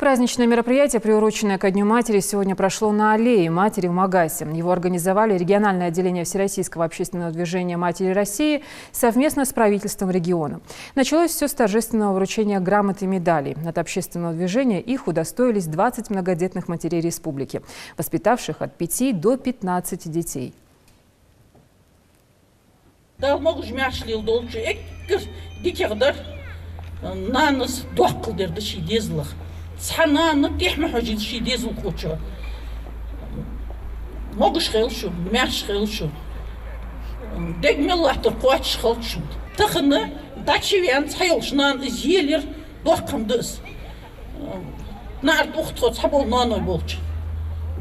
Праздничное мероприятие, приуроченное ко Дню матери, сегодня прошло на аллее матери в Магасе. Его организовали региональное отделение Всероссийского общественного движения «Матери России» совместно с правительством региона. Началось все с торжественного вручения грамот и медалей. От общественного движения их удостоились 20 многодетных матерей республики, воспитавших от 5 до 15 детей. Схананы техме хожид шидезл куча. Могуш хелшу, мяш хелшу. Дегмеллахтер куач хелшу. Тахны дачевян хелшнан зелер дохкамдыс. Нарт ухтот хабол наной болч.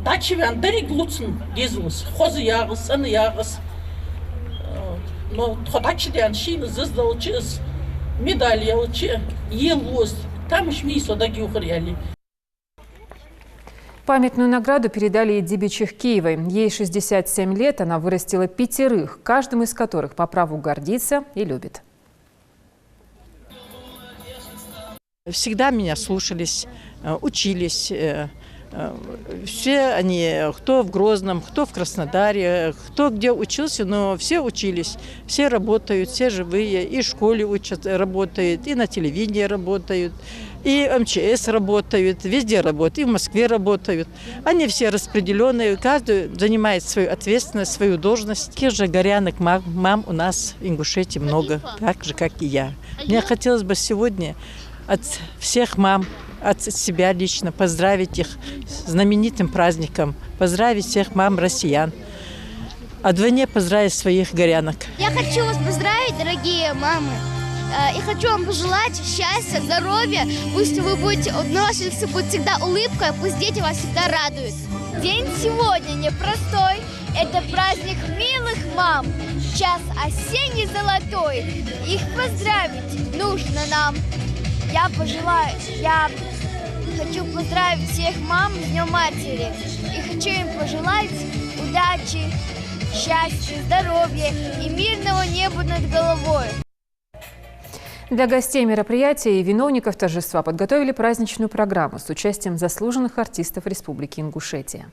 Дачевян дарик луцн дезлус. Хозы ягыс, аны ягыс. Но ходачидян шин зыздалчыз. Медаль ялчы, елуз. Памятную награду передали Эдибе Чехкиевой. Ей 67 лет, она вырастила 5, каждым из которых по праву гордится и любит. Всегда меня слушались, учились. Все они, кто в Грозном, кто в Краснодаре, кто где учился, но все учились, все работают, все живые, и в школе учат, работают, и на телевидении работают, и МЧС работают, везде работают, и в Москве работают. Они все распределенные, каждый занимает свою ответственность, свою должность. Таких же горянок мам у нас в Ингушетии много, так же, как и я. Мне хотелось бы сегодня от всех мам, от себя лично поздравить их с знаменитым праздником, поздравить всех мам россиян, а вдвойне поздравить своих горянок. Я хочу вас поздравить, дорогие мамы, и хочу вам пожелать счастья, здоровья, пусть вы будете, на вашем лице будет всегда улыбка, пусть дети вас всегда радуют. День сегодня непростой, это праздник милых мам, час осенний золотой, их поздравить нужно нам. Я хочу поздравить всех мам с Днем матери и хочу им пожелать удачи, счастья, здоровья и мирного неба над головой. Для гостей мероприятия и виновников торжества подготовили праздничную программу с участием заслуженных артистов Республики Ингушетия.